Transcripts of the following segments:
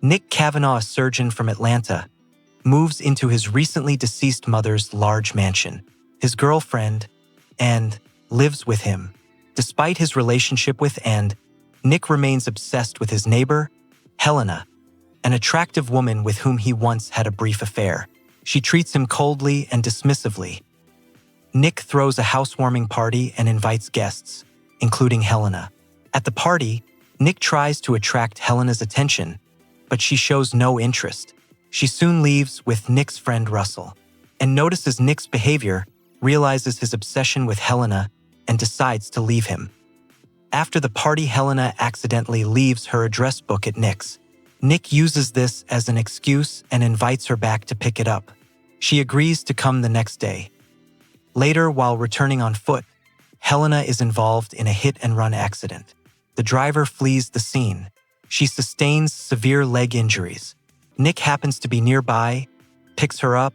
Nick Kavanaugh, a surgeon from Atlanta, moves into his recently deceased mother's large mansion. His girlfriend, and lives with him. Despite his relationship with Anne, Nick remains obsessed with his neighbor, Helena, an attractive woman with whom he once had a brief affair. She treats him coldly and dismissively. Nick throws a housewarming party and invites guests, including Helena. At the party, Nick tries to attract Helena's attention, but she shows no interest. She soon leaves with Nick's friend Russell, and notices Nick's behavior, realizes his obsession with Helena, and decides to leave him. After the party, Helena accidentally leaves her address book at Nick's. Nick uses this as an excuse and invites her back to pick it up. She agrees to come the next day. Later, while returning on foot, Helena is involved in a hit-and-run accident. The driver flees the scene. She sustains severe leg injuries. Nick happens to be nearby, picks her up,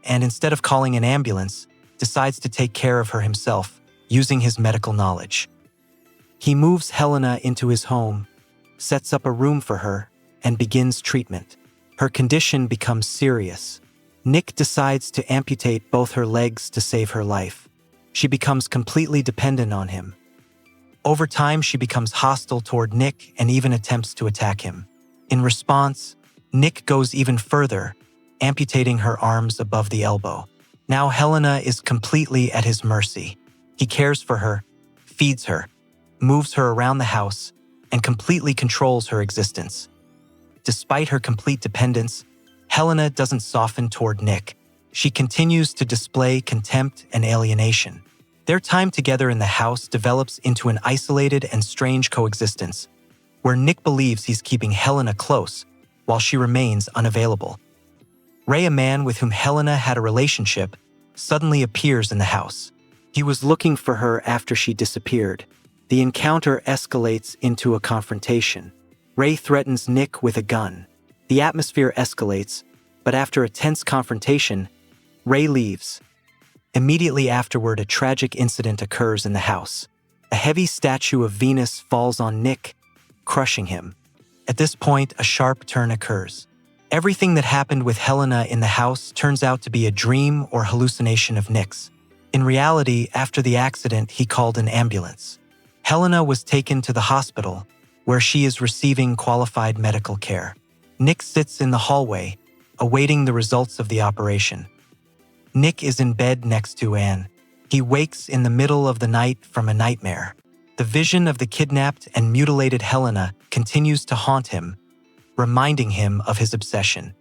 and instead of calling an ambulance, decides to take care of her himself, using his medical knowledge. He moves Helena into his home, sets up a room for her, and begins treatment. Her condition becomes serious. Nick decides to amputate both her legs to save her life. She becomes completely dependent on him. Over time, she becomes hostile toward Nick and even attempts to attack him. In response, Nick goes even further, amputating her arms above the elbow. Now Helena is completely at his mercy. He cares for her, feeds her, moves her around the house, and completely controls her existence. Despite her complete dependence, Helena doesn't soften toward Nick. She continues to display contempt and alienation. Their time together in the house develops into an isolated and strange coexistence, where Nick believes he's keeping Helena close while she remains unavailable. Ray, a man with whom Helena had a relationship, suddenly appears in the house. He was looking for her after she disappeared. The encounter escalates into a confrontation. Ray threatens Nick with a gun. The atmosphere escalates, but after a tense confrontation, Ray leaves. Immediately afterward, a tragic incident occurs in the house. A heavy statue of Venus falls on Nick, crushing him. At this point, a sharp turn occurs. Everything that happened with Helena in the house turns out to be a dream or hallucination of Nick's. In reality, after the accident, he called an ambulance. Helena was taken to the hospital, where she is receiving qualified medical care. Nick sits in the hallway, awaiting the results of the operation. Nick is in bed next to Anne. He wakes in the middle of the night from a nightmare. The vision of the kidnapped and mutilated Helena continues to haunt him, reminding him of his obsession.